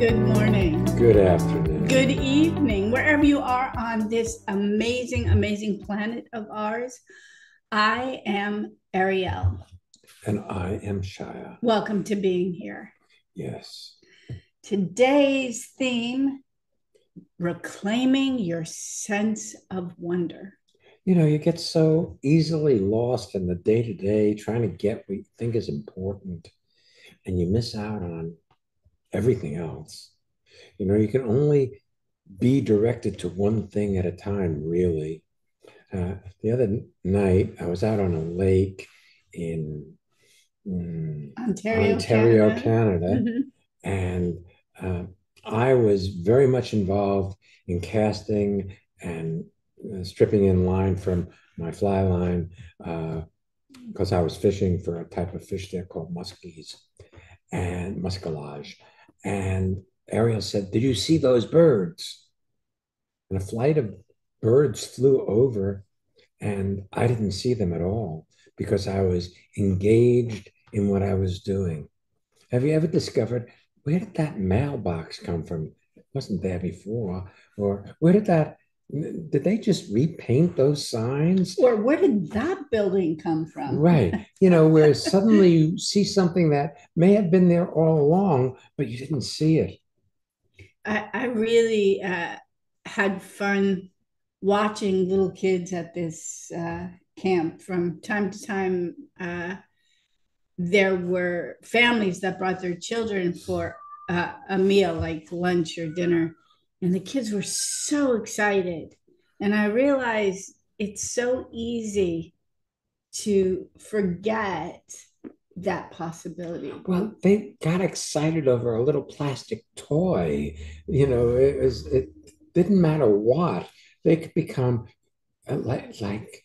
Good morning. Good afternoon. Good evening, wherever you are on this amazing, amazing planet of ours. I am Ariel. And I am Shia. Welcome to being here. Yes. Today's theme, reclaiming your sense of wonder. You get so easily lost in the day to day trying to get what you think is important, and you miss out on everything else. You can only be directed to one thing at a time, really. The other night, I was out on a lake in Ontario, Ontario, Canada. Canada, Mhm. and uh, I was very much involved in casting and stripping in line from my fly line because I was fishing for a type of fish there called muskies and muscalage. And Ariel said, "Did you see those birds?" And a flight of birds flew over, and I didn't see them at all because I was engaged in what I was doing. Have you ever discovered where did that mailbox come from? It wasn't there before. Or did they just repaint those signs? Or where did that building come from? Right. Where suddenly you see something that may have been there all along, but you didn't see it. I really had fun watching little kids at this camp. From time to time, there were families that brought their children for a meal, like lunch or dinner, and the kids were so excited. And I realized it's so easy to forget that possibility. Well, they got excited over a little plastic toy. It didn't matter what. They could become like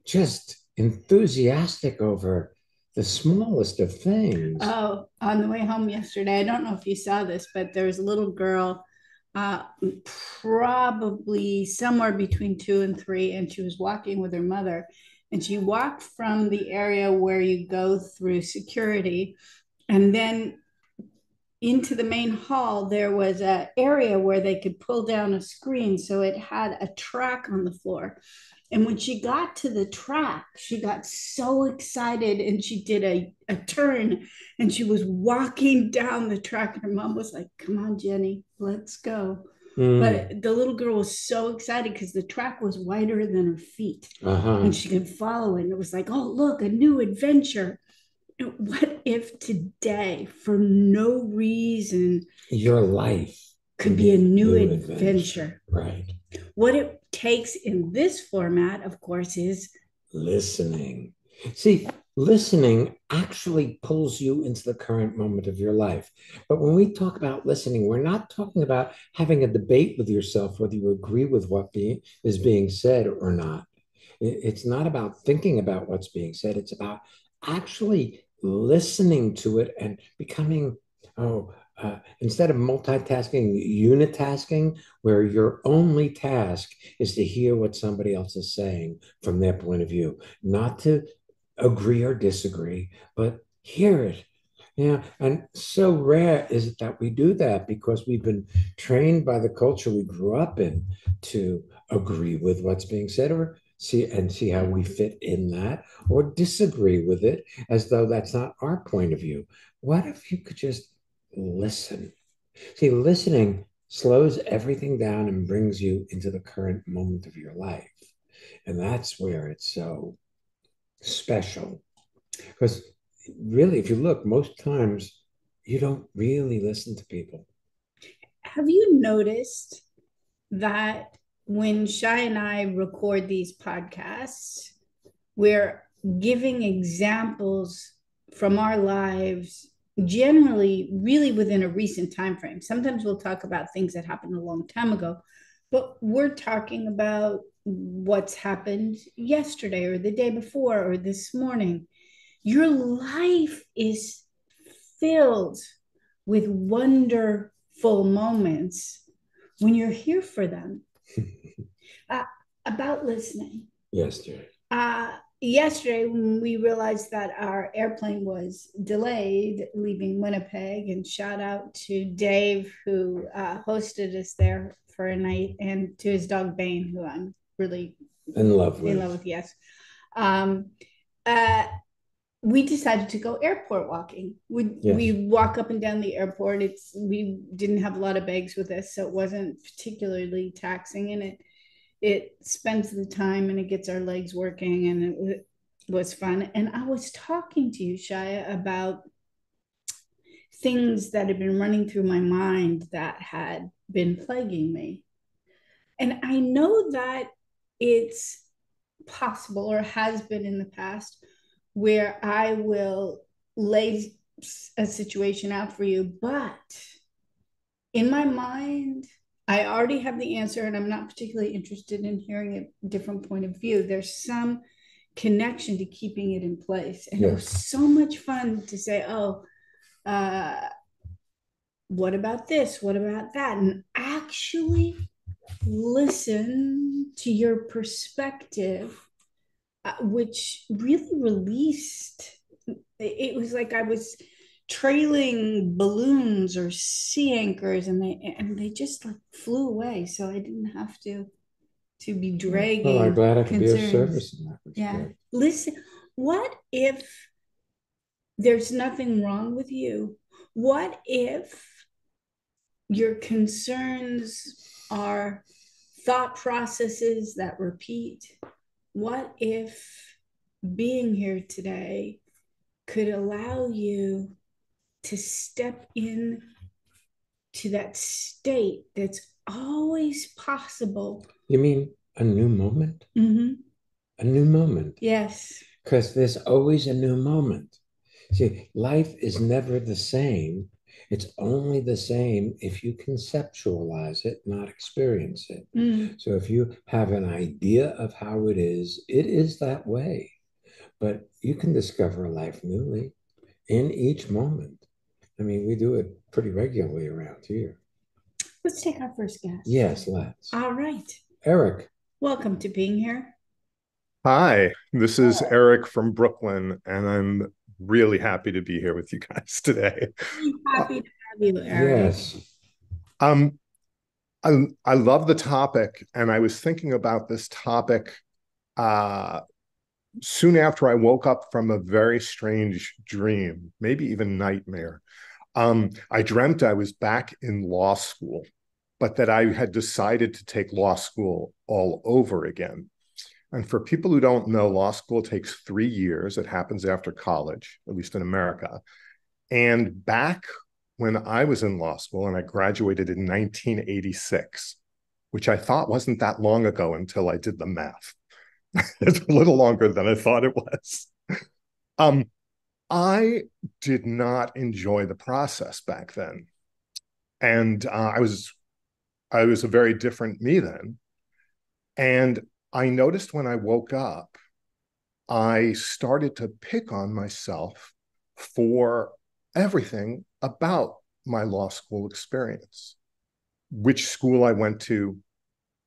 just enthusiastic over the smallest of things. Oh, on the way home yesterday, I don't know if you saw this, but there was a little girl, uh, probably somewhere between 2 and 3, and she was walking with her mother. And she walked from the area where you go through security, and then into the main hall. There was an area where they could pull down a screen, so it had a track on the floor. And when she got to the track, she got so excited and she did a turn and she was walking down the track. And her mom was like, "Come on, Jenny, let's go." Mm, But the little girl was so excited because the track was wider than her feet uh-huh. and she could follow it. And it was like, "Oh, look, a new adventure." What if today, for no reason, Your life could can be a be a new new adventure. adventure? Right. What it takes in this format, of course, is Listening. See, listening actually pulls you into the current moment of your life. But when we talk about listening, we're not talking about having a debate with yourself whether you agree with is being said or not. It's not about thinking about what's being said. It's about actually listening to it and becoming, instead of multitasking, unitasking, where your only task is to hear what somebody else is saying from their point of view, not to agree or disagree, but hear it. Yeah, and so rare is it that we do that because we've been trained by the culture we grew up in to agree with what's being said or see how we fit in that or disagree with it as though that's not our point of view. What if you could just listen? See, listening slows everything down and brings you into the current moment of your life. And that's where it's so special. Because really, if you look, most times you don't really listen to people. have you noticed that when Shai and I record these podcasts, we're giving examples from our lives, generally really within a recent time frame. Sometimes we'll talk about things that happened a long time ago, but we're talking about what's happened yesterday or the day before or this morning. Your life is filled with wonderful moments when you're here for them. uh, about listening. Yes, dear. Uh, yesterday when we realized that our airplane was delayed leaving Winnipeg, and shout out to Dave who hosted us there for a night, and to his dog Bane, who I'm really In love in love with. with. Yes. Um, uh, we decided to go airport walking. We Yes. walk up and down the airport. We didn't have a lot of bags with us, so it wasn't particularly taxing, and it spends the time and it gets our legs working, and it was fun. And I was talking to you, Shia, about things that had been running through my mind that had been plaguing me. And I know that it's possible, or has been in the past, where I will lay a situation out for you, but in my mind, I already have the answer, and I'm not particularly interested in hearing a different point of view. There's some connection to keeping it in place. And it was Yes. so much fun to say, oh, uh, what about this? What about that? And actually listen to your perspective, which really released. It was like I was trailing balloons or sea anchors, and they just like flew away. So I didn't have to be Well, I'm dragging glad I could be of concerns. service in that Yeah. respect. Listen, what if there's nothing wrong with you? What if your concerns are thought processes that repeat? What if being here today could allow you to step in to that state that's always possible? You mean a new moment? Mm-hmm. A new moment. Yes. Because there's always a new moment. See, life is never the same. It's only the same if you conceptualize it, not experience it. Mm. So if you have an idea of how it is that way. But you can discover life newly in each moment. I mean, we do it pretty regularly around here. Let's take our first guest. Yes, let's. All right. Eric. Welcome to being here. Hi, this is Eric from Brooklyn, and I'm really happy to be here with you guys today. Uh, Happy to have you, Eric. Yes. um, I love the topic, and I was thinking about this topic uh, soon after I woke up from a very strange dream, maybe even nightmare. I dreamt I was back in law school, but that I had decided to take law school all over again. And for people who don't know, law school takes 3 years. It happens after college, at least in America. And back when I was in law school, and I graduated in 1986, which I thought wasn't that long ago until I did the math. It's a little longer than I thought it was. Um, I did not enjoy the process back then, and I was a very different me then. And I noticed when I woke up, I started to pick on myself for everything about my law school experience, which school I went to,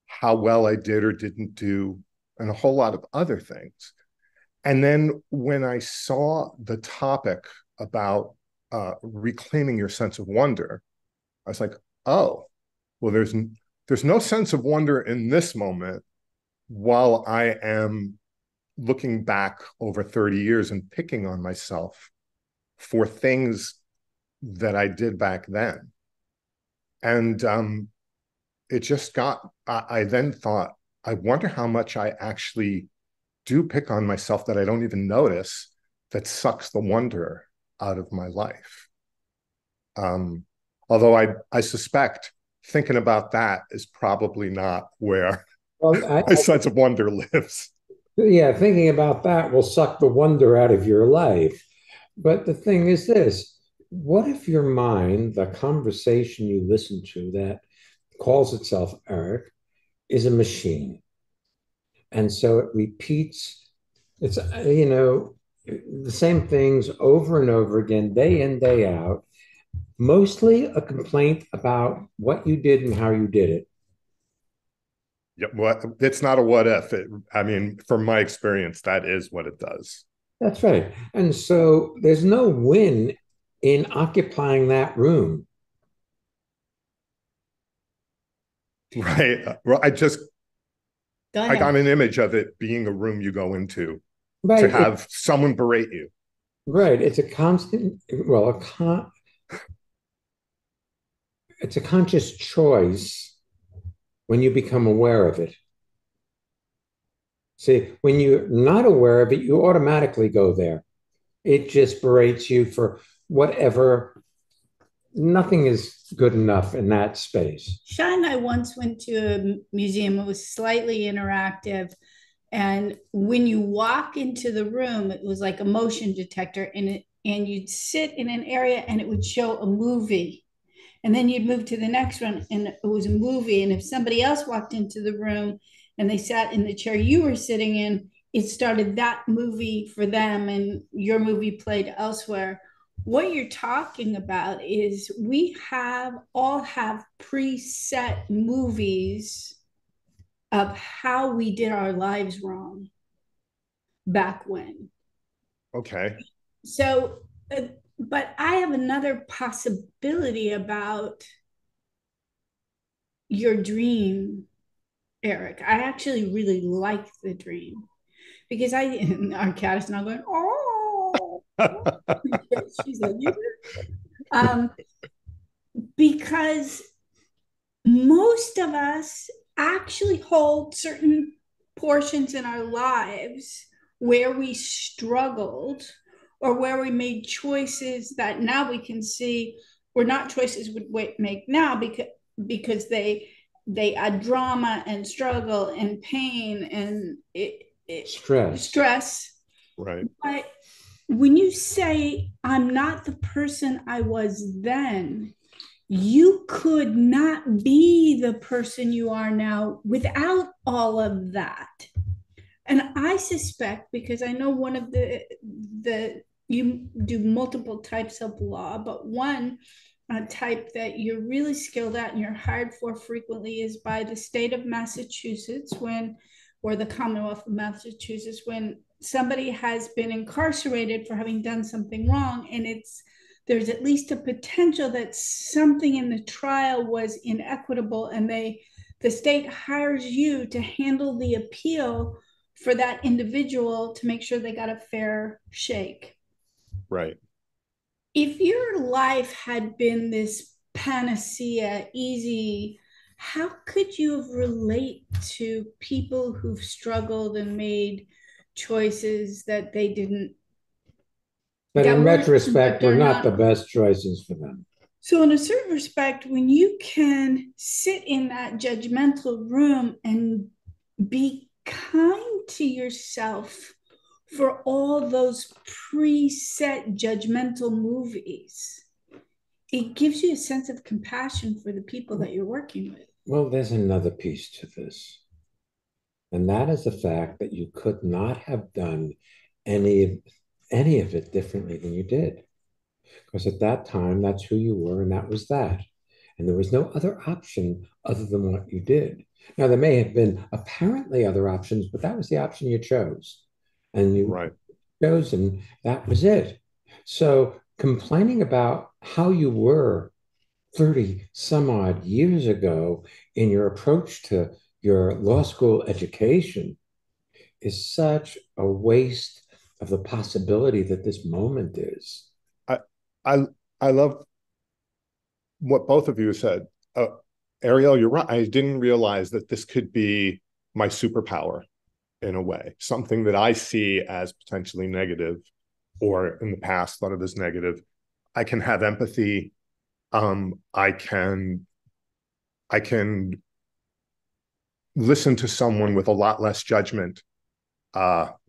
how well I did or didn't do, and a whole lot of other things. And then when I saw the topic about reclaiming your sense of wonder, I was like, oh, well, there's no sense of wonder in this moment while I am looking back over 30 years and picking on myself for things that I did back then. And it just I then thought, I wonder how much I actually do pick on myself that I don't even notice, that sucks the wonder out of my life. Um, Although I suspect thinking about that is probably not where Well, my sense of wonder lives. yeah, thinking about that will suck the wonder out of your life. But the thing is this, what if your mind, the conversation you listen to that calls itself Eric, is a machine? And so it repeats, it's, the same things over and over again, day in, day out, mostly a complaint about what you did and how you did it. Yeah, what it's not a what if. I mean, from my experience, that is what it does. That's right. And so there's no win in occupying that room. Right. Well, Go I ahead. got an image of it being a room you go into to Right. have someone berate you. Right. It's a constant, well, it's a conscious choice when you become aware of it. See, when you're not aware of it, you automatically go there. It just berates you for whatever. Nothing is good enough in that space. Sean and I once went to a museum. It was slightly interactive. And when you walk into the room, it was like a motion detector, and you'd sit in an area and it would show a movie. And then you'd move to the next one and it was a movie. And if somebody else walked into the room and they sat in the chair you were sitting in, it started that movie for them and your movie played elsewhere. What you're talking about is we have all have preset movies of how we did our lives wrong back when. Okay. So, but I have another possibility about your dream, Eric. I actually really like the dream because our cat is now going, oh, she's like, you. Um, because most of us actually hold certain portions in our lives where we struggled or where we made choices that now we can see were not choices we would make now because they add drama and struggle and pain and Stress. stress. Right. But when you say I'm not the person I was then, you could not be the person you are now without all of that. And I suspect, because I know one of the you do multiple types of law, but one type that you're really skilled at and you're hired for frequently is by the state of Massachusetts when, or the Commonwealth of Massachusetts, when somebody has been incarcerated for having done something wrong and there's at least a potential that something in the trial was inequitable and the state hires you to handle the appeal for that individual to make sure they got a fair shake. Right. If your life had been this panacea, easy, how could you relate to people who've struggled and made choices that they didn't, But that in weren't, retrospect, that we're are not the not. best choices for them. So, in a certain respect, when you can sit in that judgmental room and be kind to yourself for all those preset judgmental movies, it gives you a sense of compassion for the people that you're working with. Well, there's another piece to this, and that is the fact that you could not have done any any of it differently than you did. Because at that time, that's who you were, and that was that. And there was no other option other than what you did. Now, there may have been apparently other options, but that was the option you chose. And you Right. chose, and that was it. So, complaining about how you were 30 some odd years ago in your approach to your law school education is such a waste of the possibility that this moment is. I I I love what both of you said. Ariel, you're right. I didn't realize that this could be my superpower in a way, something that I see as potentially negative or in the past thought of as negative. I can have empathy. I can listen to someone with a lot less judgment. Well,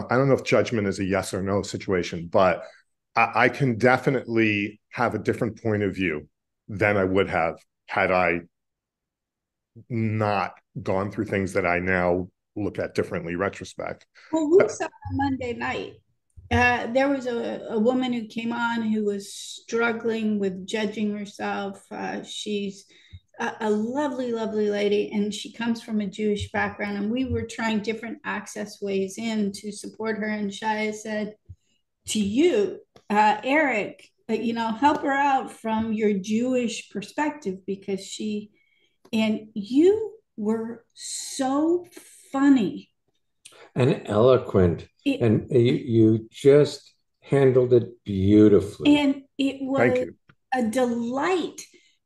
I don't know if judgment is a yes or no situation, but I can definitely have a different point of view than I would have had I not gone through things that I now look at differently retrospect. Well, we saw on Monday night. There was a woman who came on who was struggling with judging herself. She's a lovely, lovely lady, and she comes from a Jewish background. And we were trying different access ways in to support her. And Shia said to you, Eric, help her out from your Jewish perspective because and you were so funny and eloquent, it, and you just handled it beautifully. and it Thank was you. a delight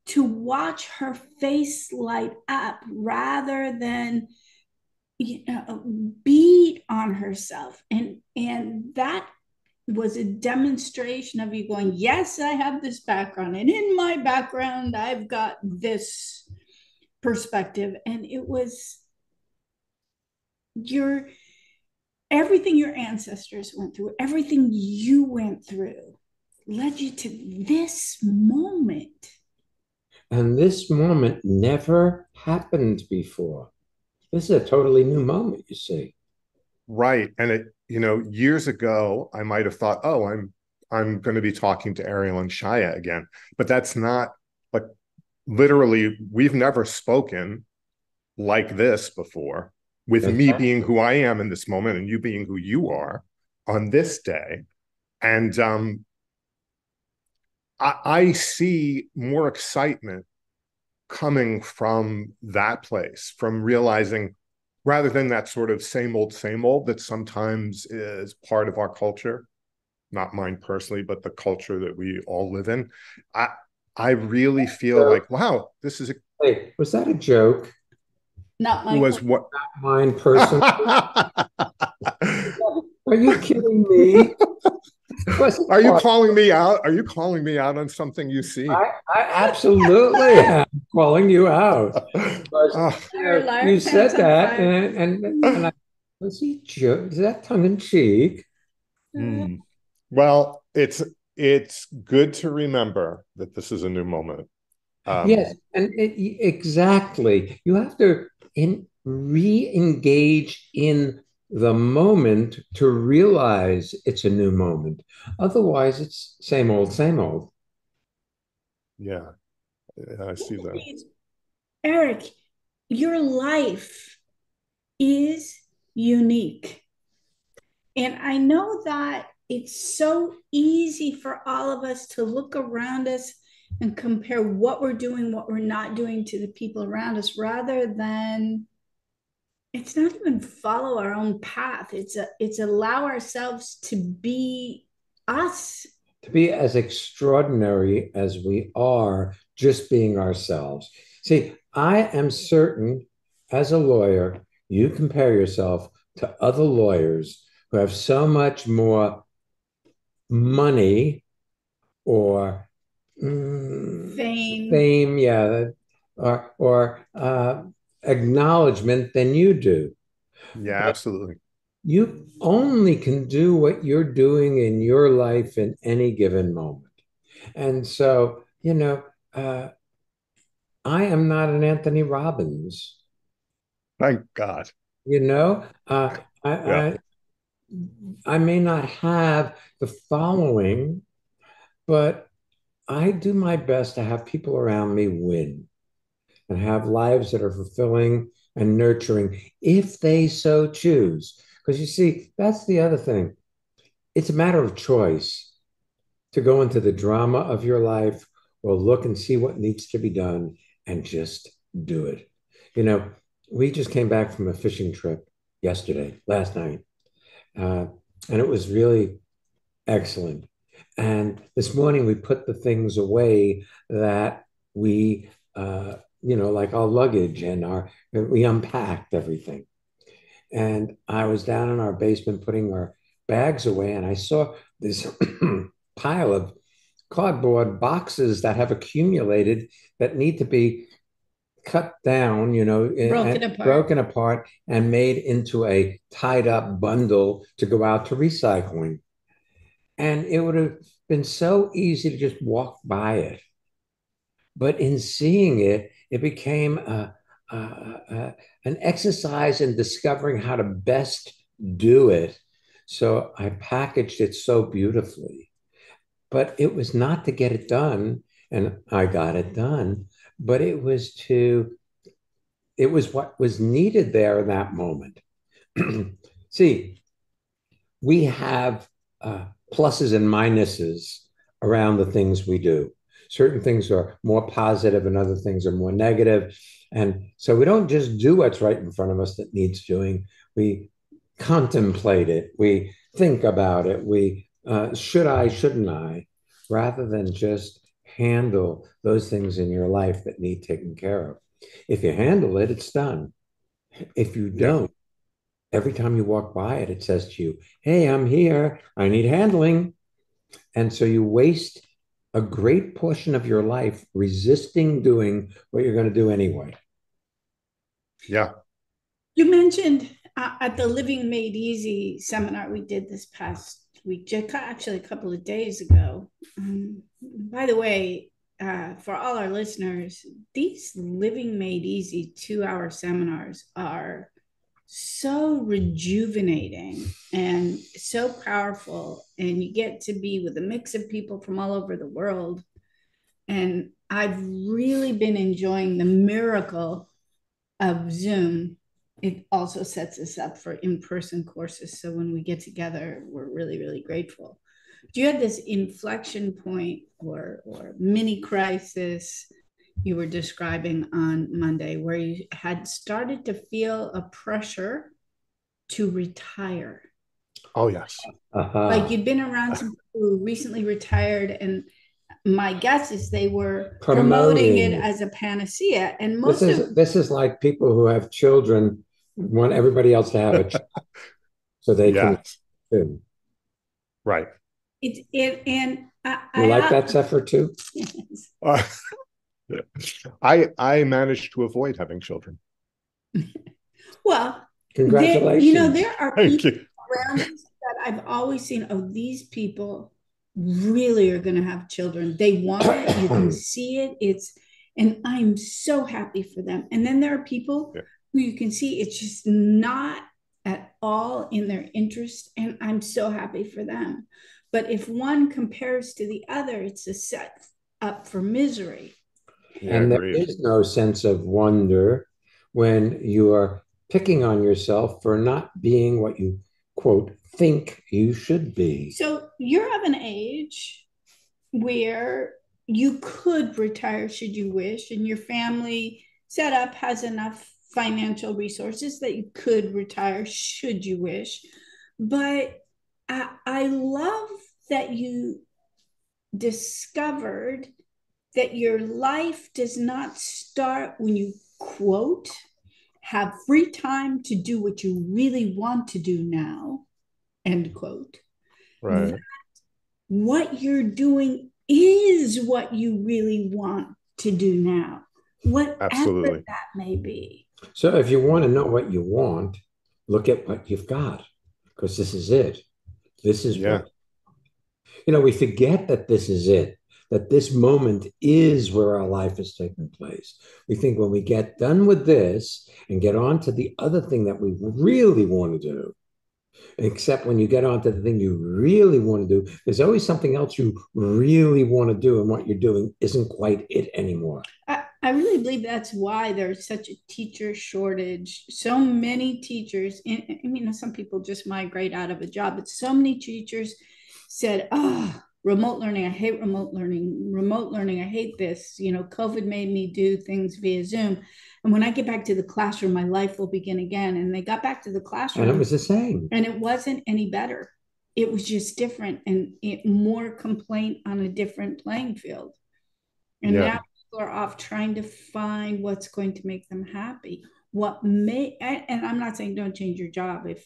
to watch her face light up rather than beat on herself, and that was a demonstration of you going, yes, I have this background, and in my background I've got this perspective. And it was your everything your ancestors went through, everything you went through led you to this moment. And this moment never happened before. This is a totally new moment, you see. Right. And years ago, I might have thought, oh, I'm going to be talking to Ariel and Shia again. But that's not, like, literally, we've never spoken like this before, with me being who I am in this moment and you being who you are on this day. And I see more excitement coming from that place, from realizing, rather than that sort of same old that sometimes is part of our culture, not mine personally, but the culture that we all live in. I really feel like, wow, this is Hey, was that a joke? Not my was what Mine personally? Are you kidding me? Are you calling me out? Are you calling me out on something you see? I absolutely am calling you out. Because, you said that, and I was he joke? Is that tongue in cheek? Mm. Well, it's good to remember that this is a new moment. Yes, and exactly. You have to re-engage in the moment to realize it's a new moment. Otherwise, it's same old, same old. Yeah, I see that. Eric, your life is unique. And I know that it's so easy for all of us to look around us and compare what we're doing, what we're not doing to the people around us, rather than it's not even follow our own path. It's allow ourselves to be us. To be as extraordinary as we are, just being ourselves. See, I am certain as a lawyer, you compare yourself to other lawyers who have so much more money or Fame. fame, yeah, or acknowledgement than you do. Yeah, absolutely. You only can do what you're doing in your life in any given moment. And so, I am not an Anthony Robbins. Thank God. You know, I, Yeah. I I may not have the following, but I do my best to have people around me win and have lives that are fulfilling and nurturing if they so choose. Because you see, that's the other thing. It's a matter of choice to go into the drama of your life or look and see what needs to be done and just do it. You know, we just came back from a fishing trip last night, uh, and it was really excellent. And this morning we put the things away that we, like our luggage and we unpacked everything. And I was down in our basement putting our bags away, and I saw this pile of cardboard boxes that have accumulated that need to be cut down, broken apart and made into a tied up bundle to go out to recycling. And it would have been so easy to just walk by it. But in seeing it, it became an exercise in discovering how to best do it. So I packaged it so beautifully. But it was not to get it done, and I got it done, but it was what was needed there in that moment. See, we have pluses and minuses around the things we do. Certain things are more positive and other things are more negative. And so we don't just do what's right in front of us that needs doing. We contemplate it. We think about it. We should I, shouldn't I, rather than just handle those things in your life that need taken care of. If you handle it, it's done. If you Yeah. don't, every time you walk by it, it says to you, hey, I'm here. I need handling. And so you waste a great portion of your life resisting doing what you're going to do anyway. Yeah. You mentioned at the Living Made Easy seminar we did this past week, actually a couple of days ago. By the way, for all our listeners, these Living Made Easy 2-hour seminars are so rejuvenating and so powerful. And you get to be with a mix of people from all over the world. And I've really been enjoying the miracle of Zoom. It also sets us up for in-person courses. So when we get together, we're really, really grateful. Do you have this inflection point or mini crisis you were describing on Monday where you had started to feel a pressure to retire? Oh, yes. Like you'd been around some people who recently retired, and my guess is they were promoting it as a panacea. And this is like people who have children want everybody else to have a child so they can too. Right. You like that, Zephyr, too? Yes. I managed to avoid having children. Well, congratulations. There are people around us that I've always seen, oh, these people really are going to have children. They want it. You can see it. And I'm so happy for them. And then there are people who you can see it's just not at all in their interest. And I'm so happy for them. But if one compares to the other, it's a set up for misery. And there is no sense of wonder when you are picking on yourself for not being what you, quote, think you should be. So you're of an age where you could retire should you wish, and your family setup has enough financial resources that you could retire should you wish. But I love that you discovered that your life does not start when you, quote, have free time to do what you really want to do now, end quote. Right. That what you're doing is what you really want to do now, whatever that may be. So if you want to know what you want, look at what you've got, because this is it. This is what, we forget that this is it, that this moment is where our life is taking place. We think when we get done with this and get on to the other thing that we really want to do, except when you get on to the thing you really want to do, there's always something else you really want to do, and what you're doing isn't quite it anymore. I really believe that's why there's such a teacher shortage. So many teachers, I mean, some people just migrate out of a job, but so many teachers said, remote learning, I hate remote learning. Remote learning, I hate this. COVID made me do things via Zoom. And when I get back to the classroom, my life will begin again. And they got back to the classroom. And it was the same. And it wasn't any better. It was just different and more complaint on a different playing field. And now people are off trying to find what's going to make them happy. And I'm not saying don't change your job if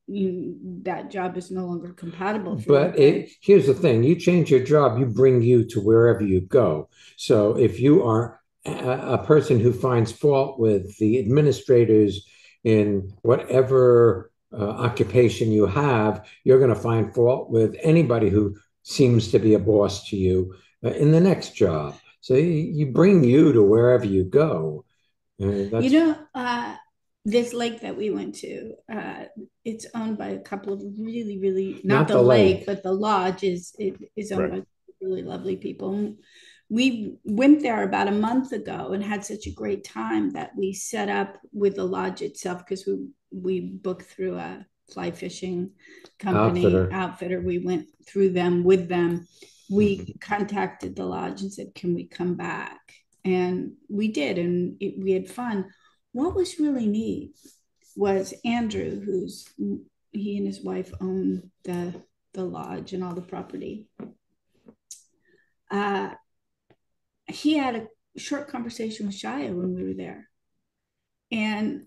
that job is no longer compatible for but here's the thing: you change your job, you bring you to wherever you go. So if you are a person who finds fault with the administrators in whatever occupation you have, you're going to find fault with anybody who seems to be a boss to you in the next job. So you bring you to wherever you go. This lake that we went to, it's owned by a couple of really, really, not the lake, but the lodge is owned by really lovely people. we went there about a month ago and had such a great time that we set up with the lodge itself, because we booked through a fly fishing company outfitter. We went through them with them. We contacted the lodge and said, can we come back? And we did, and we had fun. What was really neat was Andrew, he and his wife own the lodge and all the property. He had a short conversation with Shia when we were there. And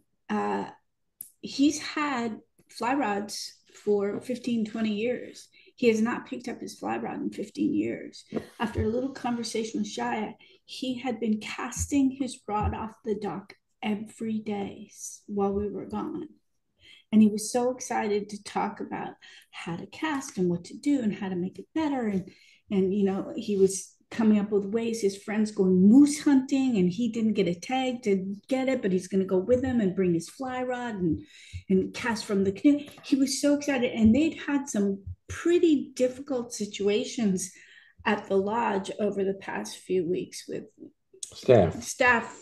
he's had fly rods for 15, 20 years. He has not picked up his fly rod in 15 years. After a little conversation with Shia, he had been casting his rod off the dock every day while we were gone. And he was so excited to talk about how to cast and what to do and how to make it better. And he was coming up with ways. His friend's going moose hunting and he didn't get a tag to get it, but he's going to go with them and bring his fly rod and cast from the canoe. He was so excited. And they'd had some pretty difficult situations at the lodge over the past few weeks with staff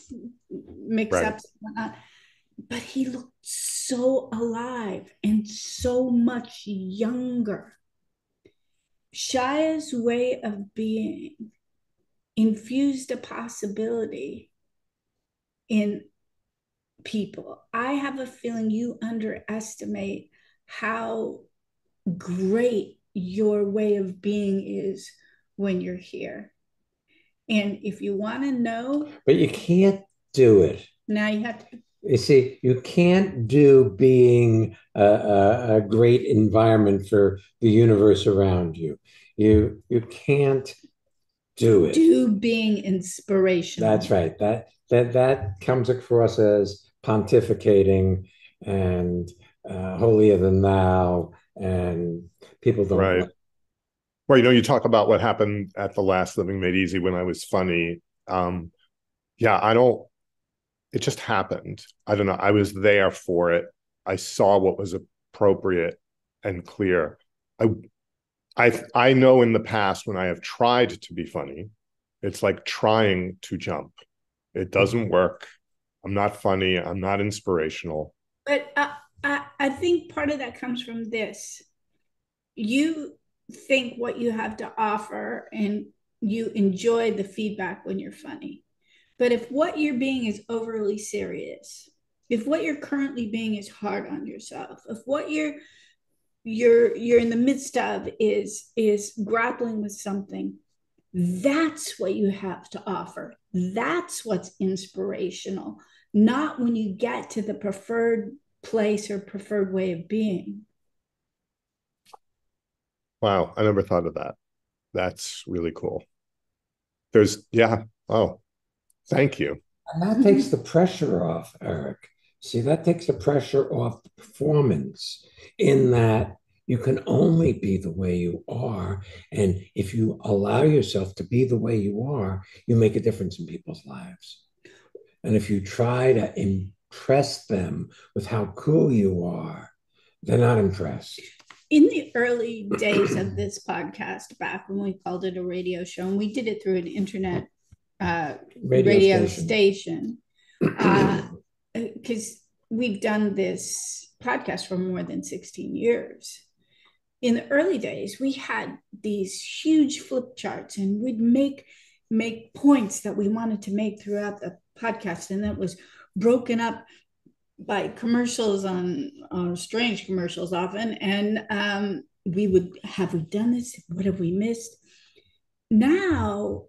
mix-ups and whatnot. But he looked so alive and so much younger. Shia's way of being infused a possibility in people. I have a feeling you underestimate how great your way of being is when you're here. And if you want to know, but you can't do it. Now you have to. You see, you can't do being a great environment for the universe around you. You can't do it. Do being inspirational. That's right. That comes across as pontificating and holier than thou, and people don't. Right. Well, you talk about what happened at the last Living Made Easy when I was funny. It just happened. I don't know. I was there for it. I saw what was appropriate and clear. I know in the past when I have tried to be funny, it's like trying to jump. It doesn't work. I'm not funny. I'm not inspirational. But I think part of that comes from this. You think what you have to offer and you enjoy the feedback when you're funny. But if what you're being is overly serious, if what you're currently being is hard on yourself, if what you're in the midst of is grappling with something, that's what you have to offer. That's what's inspirational, not when you get to the preferred place or preferred way of being. Wow, I never thought of that. That's really cool. Thank you. And that takes the pressure off, Eric. See, that takes the pressure off the performance, in that you can only be the way you are. And if you allow yourself to be the way you are, you make a difference in people's lives. And if you try to impress them with how cool you are, they're not impressed. In the early days of this podcast, back when we called it a radio show, and we did it through an internet radio station, because we've done this podcast for more than 16 years. In the early days, we had these huge flip charts, and we'd make points that we wanted to make throughout the podcast, and that was broken up by commercials on strange commercials often. And we would have we done this? What have we missed? Now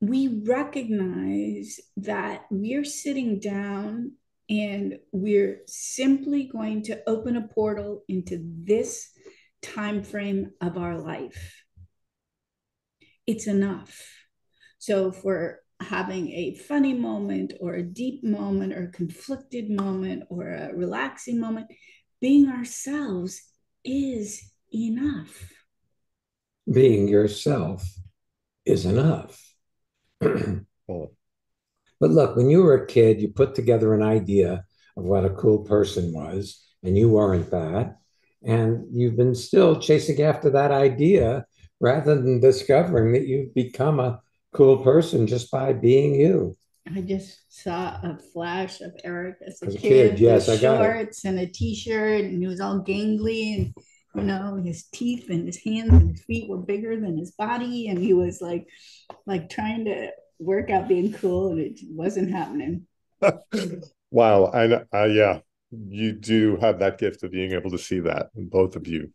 we recognize that we're sitting down and we're simply going to open a portal into this time frame of our life. It's enough. So if we're having a funny moment or a deep moment or a conflicted moment or a relaxing moment, being ourselves is enough. Being yourself is enough. But look, when you were a kid, you put together an idea of what a cool person was, and you weren't that. And you've been still chasing after that idea rather than discovering that you've become a cool person just by being you. I just saw a flash of Eric as a As a kid, kid with yes, I got it. shorts and a t-shirt, and he was all gangly, and his teeth and his hands and his feet were bigger than his body, and he was like trying to work out being cool, and it wasn't happening. Wow, yeah, you do have that gift of being able to see that, both of you.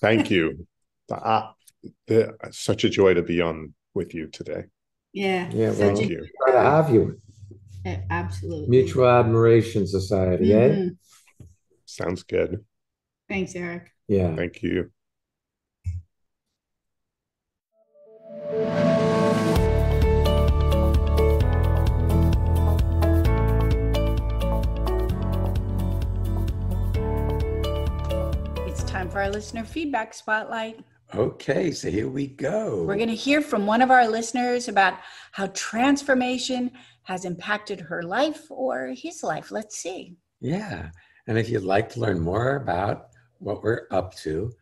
Thank you. Uh, Such a joy to be on with you today. Yeah, Yeah, such well, Thank a you. try to have you. absolutely. Mutual Admiration Society, eh? Mhm. Sounds good. Thanks, Eric. Yeah. Thank you. It's time for our listener feedback spotlight. Okay, so here we go. We're going to hear from one of our listeners about how transformation has impacted her life or his life. Let's see. Yeah. And if you'd like to learn more about what we're up to,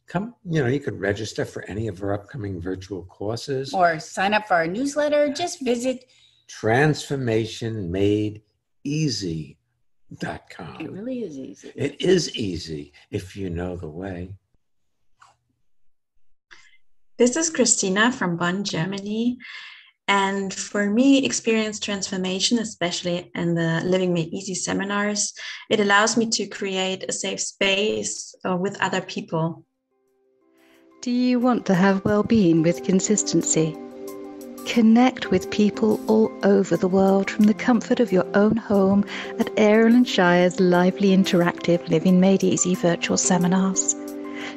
come, you could register for any of our upcoming virtual courses. Or sign up for our newsletter. Just visit transformationmadeeasy.com. It really is easy. It is easy if you know the way. This is Christina from Bonn, Germany. And for me, experience transformation, especially in the Living Made Easy seminars, it allows me to create a safe space with other people. Do you want to have well-being with consistency? Connect with people all over the world from the comfort of your own home at Ariel and Shire's lively interactive Living Made Easy virtual seminars.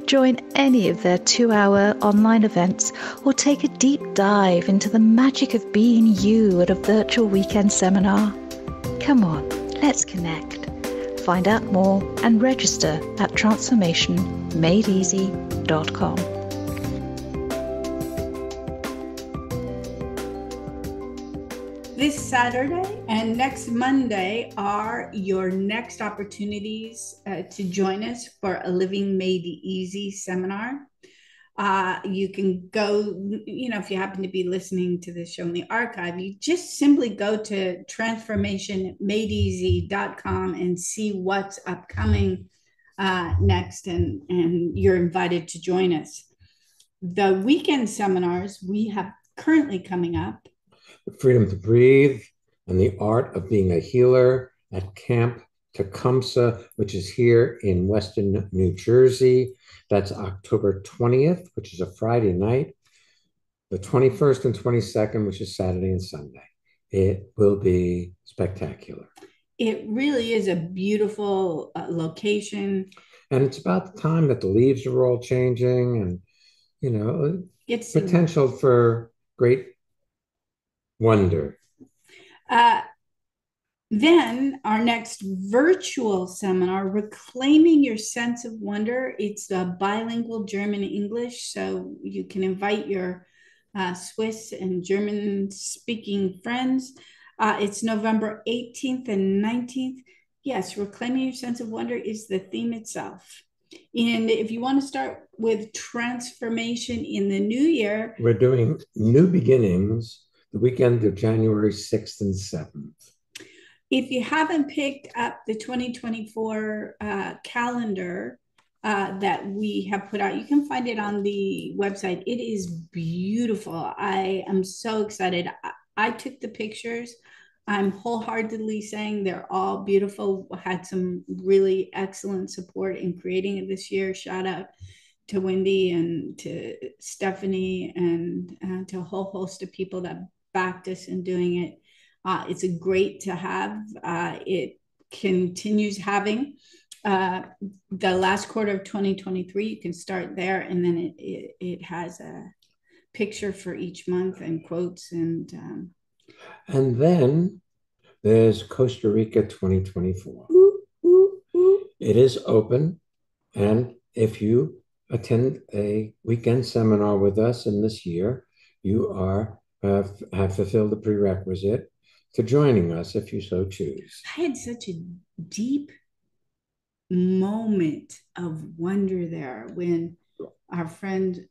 Join any of their 2-hour online events or take a deep dive into the magic of being you at a virtual weekend seminar. Come on, let's connect. Find out more and register at transformationmadeeasy.com. This Saturday and next Monday are your next opportunities to join us for a Living Made Easy seminar. You can go, if you happen to be listening to this show in the archive, you just simply go to transformationmadeeasy.com and see what's upcoming next, and you're invited to join us. The weekend seminars we have currently coming up: The Freedom to Breathe and the Art of Being a Healer at Camp Tecumseh, which is here in Weston, New Jersey. That's October 20th, which is a Friday night, the 21st and 22nd, which is Saturday and Sunday. It will be spectacular. It really is a beautiful location. And it's about the time that the leaves are all changing, and, It's potential for great wonder. Then our next virtual seminar, Reclaiming Your Sense of Wonder. It's a bilingual German English, so you can invite your Swiss and German speaking friends. It's November 18th and 19th. Yes, Reclaiming Your Sense of Wonder is the theme itself. And if you want to start with transformation in the new year, we're doing New Beginnings the weekend of January 6th and 7th. If you haven't picked up the 2024 calendar that we have put out, you can find it on the website. It is beautiful. I am so excited. I took the pictures. I'm wholeheartedly saying they're all beautiful. Had some really excellent support in creating it this year. Shout out to Wendy and to Stephanie and to a whole host of people that backed us in doing it. It's a great to have. It continues having the last quarter of 2023. You can start there, and then it has a picture for each month and quotes. And then there's Costa Rica 2024. It is open, and if you attend a weekend seminar with us in this year, you have fulfilled the prerequisite to joining us if you so choose. I had such a deep moment of wonder there when our friend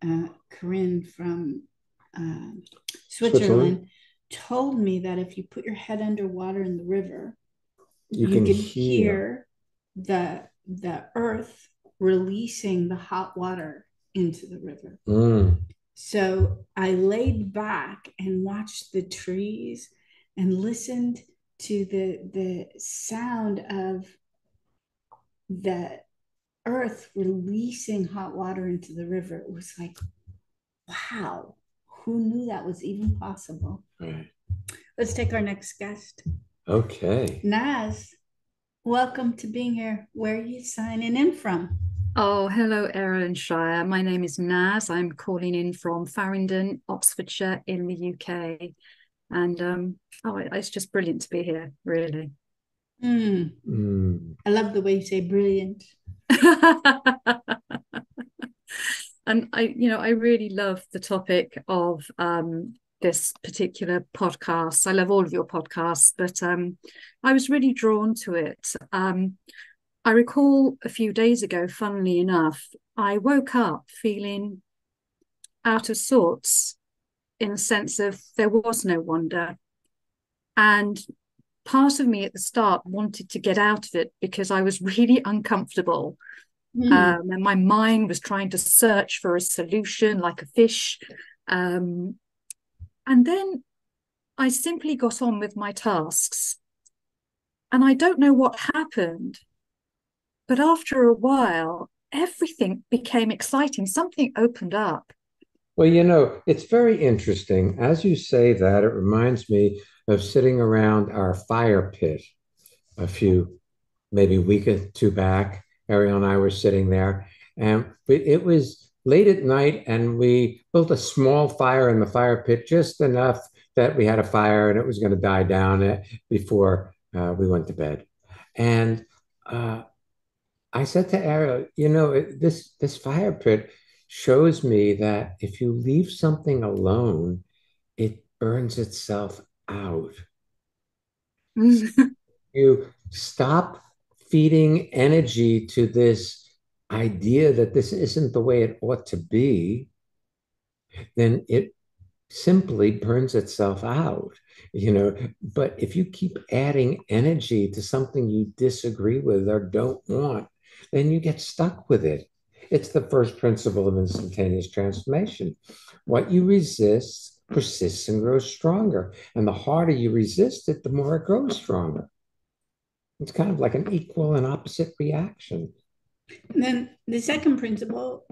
Corinne from Switzerland told me that if you put your head underwater in the river, You you can can hear. hear the earth releasing the hot water into the river. Mm. So I laid back and watched the trees and listened to the sound of the earth releasing hot water into the river. It was like, wow, who knew that was even possible? Right. Let's take our next guest. Okay. Naz, welcome to being here. Where are you signing in from? Oh, hello, Errol and Shire. My name is Naz. I'm calling in from Farringdon, Oxfordshire in the UK. And it's just brilliant to be here, really. I love the way you say brilliant. And I really love the topic of this particular podcast. I love all of your podcasts, but I was really drawn to it. I recall a few days ago, funnily enough, I woke up feeling out of sorts in the sense of there was no wonder. And part of me at the start wanted to get out of it because I was really uncomfortable. And my mind was trying to search for a solution like a fish. And then I simply got on with my tasks. And I don't know what happened, but after a while, everything became exciting. Something opened up. Well, it's very interesting. As you say that, it reminds me of sitting around our fire pit maybe a week or two back. Ariel and I were sitting there, and it was late at night, and we built a small fire in the fire pit, just enough that we had a fire and it was going to die down before we went to bed. And I said to Ariel, this fire pit shows me that if you leave something alone, it burns itself out. You stop feeding energy to this idea that this isn't the way it ought to be, then it simply burns itself out. But if you keep adding energy to something you disagree with or don't want, then you get stuck with it. It's the first principle of instantaneous transformation. What you resist persists and grows stronger. And the harder you resist it, the more it grows stronger. It's kind of like an equal and opposite reaction. And then the second principle,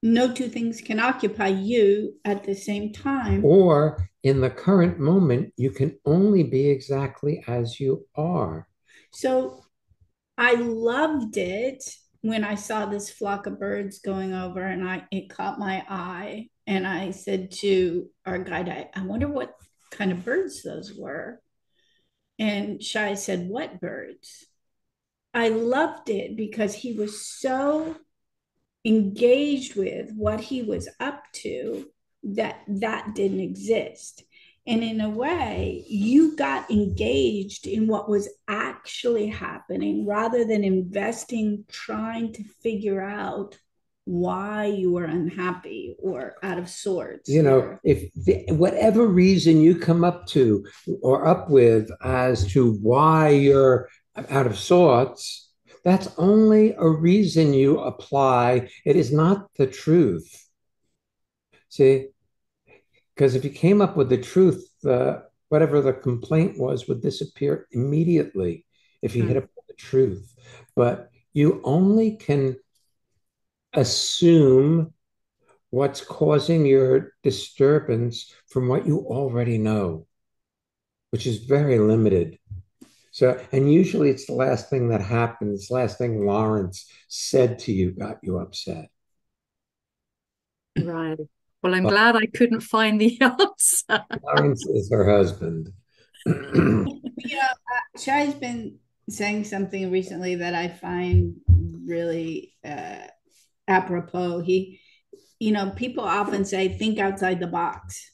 no two things can occupy you at the same time. Or in the current moment, you can only be exactly as you are. So I loved it when I saw this flock of birds going over, and it caught my eye. And I said to our guide, I wonder what kind of birds those were. And Shai said, what birds? I loved it because he was so engaged with what he was up to that didn't exist. And in a way, you got engaged in what was actually happening rather than investing trying to figure out why you were unhappy or out of sorts. If whatever reason you come up to or up with as to why you're out of sorts, that's only a reason you apply. It is not the truth. See, because if you came up with the truth, whatever the complaint was would disappear immediately if you hit up the truth. But you only can assume what's causing your disturbance from what you already know, which is very limited. So, and usually it's the last thing that happens, last thing Lawrence said to you got you upset. Right. Well, I'm glad I couldn't find the answer. Lawrence is her husband. Shai's been saying something recently that I find really apropos. People often say, think outside the box.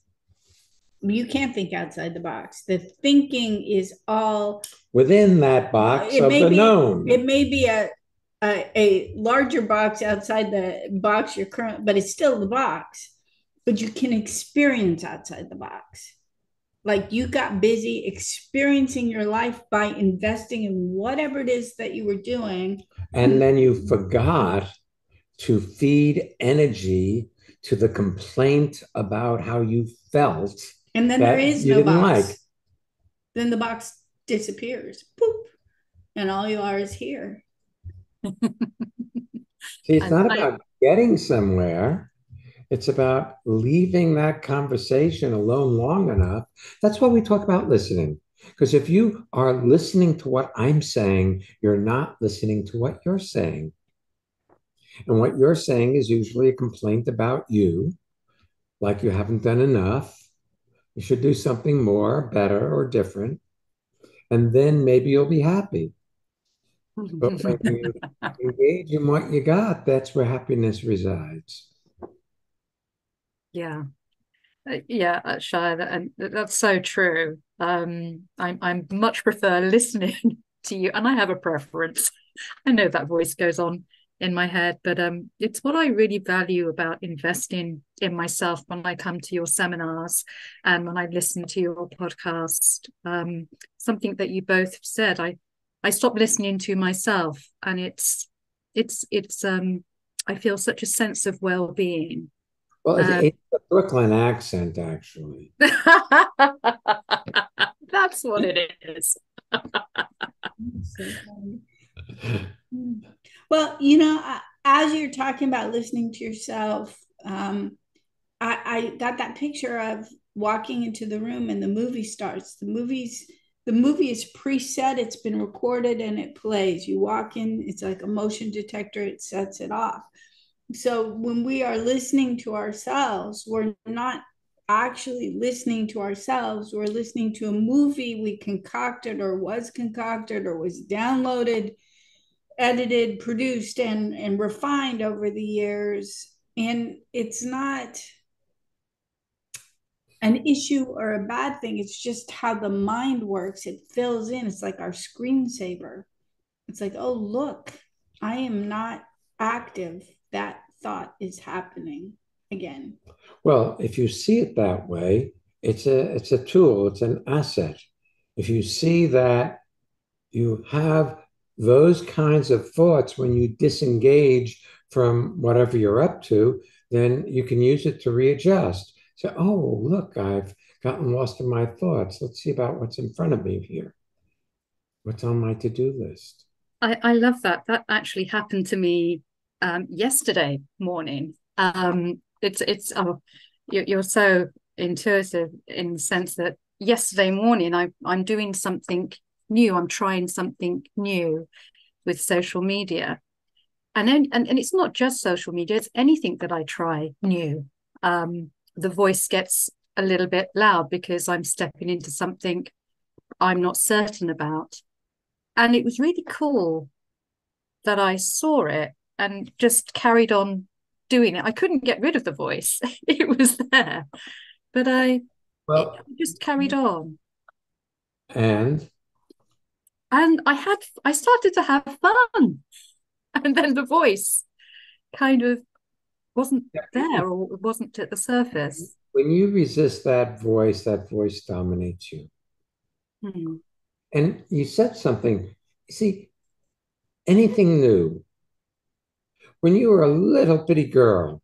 You can't think outside the box. The thinking is all within that box of the known. It may be a larger box outside the box you're current, but it's still the box. but you can experience outside the box. Like you got busy experiencing your life by investing in whatever it is that you were doing. And then you forgot to feed energy to the complaint about how you felt. And then there is you no didn't box. like. Then the box disappears. Poop. And all you are is here. See, it's not about getting somewhere. It's about leaving that conversation alone long enough. That's why we talk about listening. Because if you are listening to what I'm saying, you're not listening to what you're saying. And what you're saying is usually a complaint about you, like you haven't done enough. You should do something more, better, or different. And then maybe you'll be happy. But when you engage in what you got, that's where happiness resides. Yeah. Yeah, Shia, and that's so true. I much prefer listening to you, and I have a preference. I know that voice goes on in my head, but it's what I really value about investing in myself when I come to your seminars and when I listen to your podcast. Something that you both have said, I stopped listening to myself, and it's I feel such a sense of well-being. Well, it's a Brooklyn accent, actually. That's what it is. Well, as you're talking about listening to yourself, I got that picture of walking into the room and the movie starts. The movie is preset, it's been recorded, and it plays. You walk in, it's like a motion detector, it sets it off. So when we are listening to ourselves, we're not actually listening to ourselves. We're listening to a movie we concocted or was downloaded, edited, produced, and refined over the years. And it's not an issue or a bad thing. It's just how the mind works. It fills in. It's like our screensaver. It's like, oh, look, I am not active. That thought is happening again. Well, if you see it that way, it's a tool, it's an asset. If you see that you have those kinds of thoughts when you disengage from whatever you're up to, then you can use it to readjust. So, oh, look, I've gotten lost in my thoughts. Let's see about what's in front of me here. What's on my to-do list? I love that. That actually happened to me yesterday morning. You're so intuitive in the sense that yesterday morning I'm doing something new. I'm trying something new with social media, and it's not just social media. It's anything that I try new. The voice gets a little bit loud because I'm stepping into something I'm not certain about, and it was really cool that I saw it and just carried on doing it. I couldn't get rid of the voice. It was there, but I just carried on. And I started to have fun. And then the voice kind of wasn't there or wasn't at the surface. when you resist that voice dominates you. Hmm. And you said something, see, anything new. When you were a little bitty girl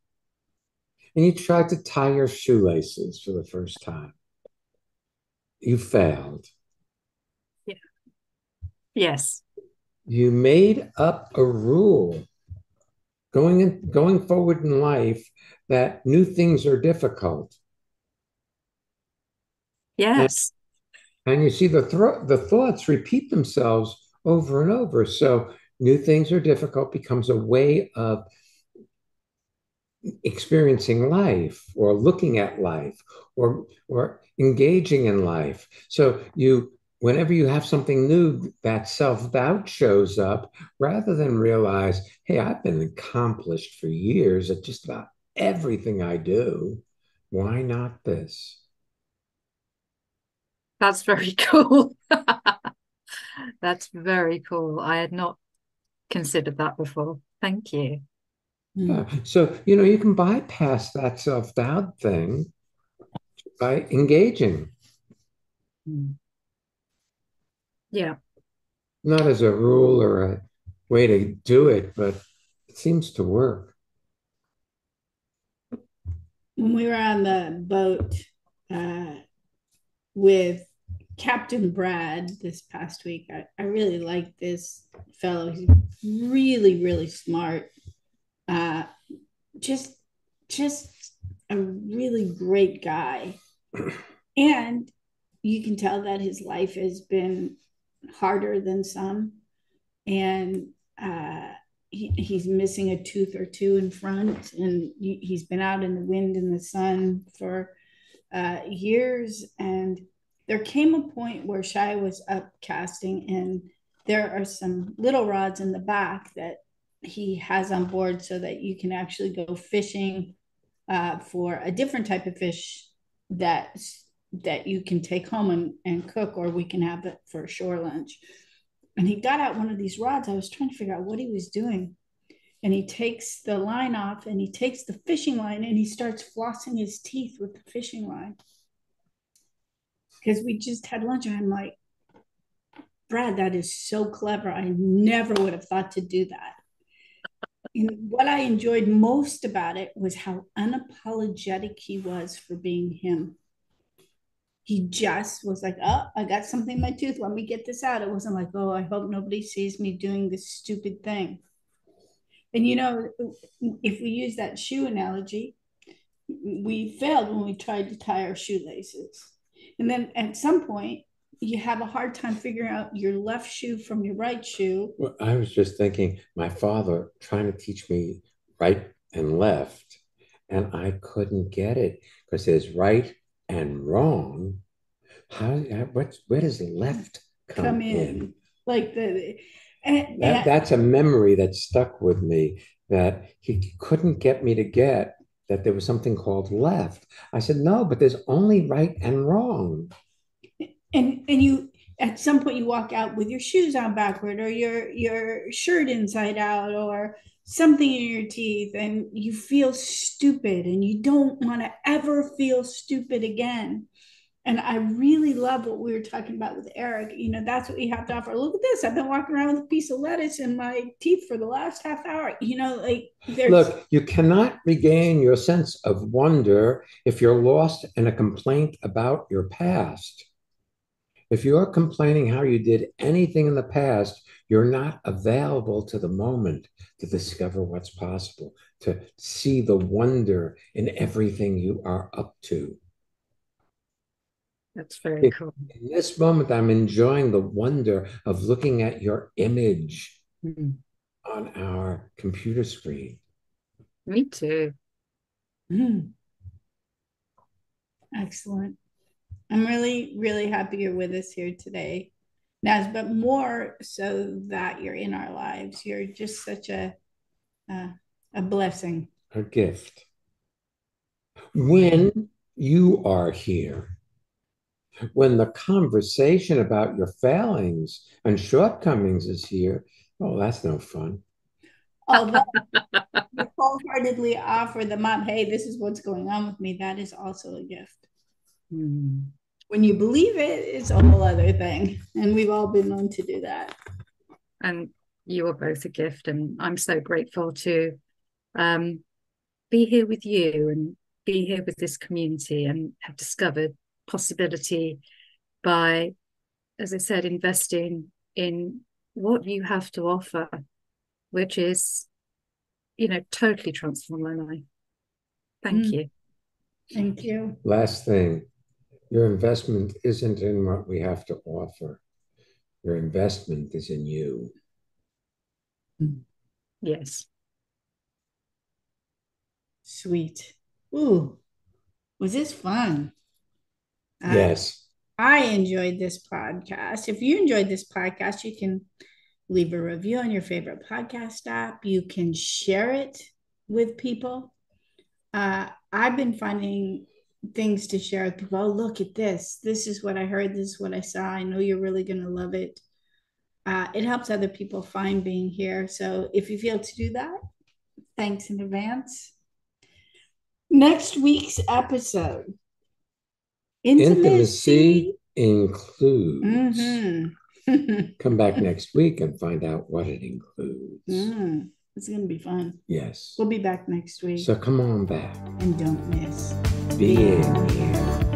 and you tried to tie your shoelaces for the first time, you failed. Yeah. Yes. You made up a rule going forward in life that new things are difficult. Yes. And you see the thoughts repeat themselves over and over. So new things are difficult becomes a way of experiencing life or looking at life or engaging in life. So whenever you have something new, that self-doubt shows up rather than realize, hey, I've been accomplished for years at just about everything I do. Why not this? That's very cool. That's very cool. I had not considered that before. Thank you. Yeah. So, you can bypass that self-doubt thing by engaging, Mm. Yeah. not as a rule or a way to do it, but it seems to work. When we were on the boat uh, with Captain Brad this past week, I really like this fellow. He's really, really smart. Uh, just, just a really great guy. And you can tell that his life has been harder than some. And he's missing a tooth or two in front. And he's been out in the wind and the sun for years. And there came a point where Shai was up casting, and there are some little rods in the back that he has on board so that you can actually go fishing for a different type of fish that you can take home and cook, or we can have it for a shore lunch. And he got out one of these rods. I was trying to figure out what he was doing. And he takes the line off and he takes the fishing line and he starts flossing his teeth with the fishing line. Because we just had lunch and I'm like, Brad, that is so clever. I never would have thought to do that. And what I enjoyed most about it was how unapologetic he was for being him. He just was like, oh, I got something in my tooth. Let me get this out. It wasn't like, oh, I hope nobody sees me doing this stupid thing. And if we use that shoe analogy, we failed when we tried to tie our shoelaces. And then at some point, you have a hard time figuring out your left shoe from your right shoe. Well, I was just thinking, my father trying to teach me right and left, and I couldn't get it because there's right and wrong. Where does left come in? Like that's a memory that stuck with me, that he couldn't get me to get that there was something called left. I said, no, but there's only right and wrong. And you at some point you walk out with your shoes on backward, or your shirt inside out, or something in your teeth, and you feel stupid and you don't want to ever feel stupid again. And I really love what we were talking about with Eric. That's what you have to offer. Look at this. I've been walking around with a piece of lettuce in my teeth for the last half hour. Look, you cannot regain your sense of wonder if you're lost in a complaint about your past. If you're complaining how you did anything in the past, you're not available to the moment to discover what's possible, to see the wonder in everything you are up to. That's very cool. In this moment, I'm enjoying the wonder of looking at your image on our computer screen. Me too. Excellent. I'm really, really happy you're with us here today, Naz, but more so that you're in our lives. You're just such a blessing. A gift. When you are here, when the conversation about your failings and shortcomings is here, oh, that's no fun. Although you wholeheartedly offer the mom, hey, this is what's going on with me, that is also a gift. When you believe it, it's a whole other thing. And we've all been known to do that. And you are both a gift. And I'm so grateful to be here with you and be here with this community, and have discovered possibility by, as I said, investing in what you have to offer, which is, totally transform my life. Thank you. Thank you. Last thing, your investment isn't in what we have to offer. Your investment is in you. Yes. Sweet. Ooh, was this fun? Yes. I enjoyed this podcast. If you enjoyed this podcast, you can leave a review on your favorite podcast app. You can share it with people. I've been finding things to share with people. Oh, look at this. This is what I heard. This is what I saw. I know you're really going to love it. It helps other people find being here. So if you feel to do that, Thanks in advance. Next week's episode. Intimacy includes. Mm-hmm. Come back next week and find out what it includes. It's going to be fun. Yes. We'll be back next week. So come on back. And don't miss being here.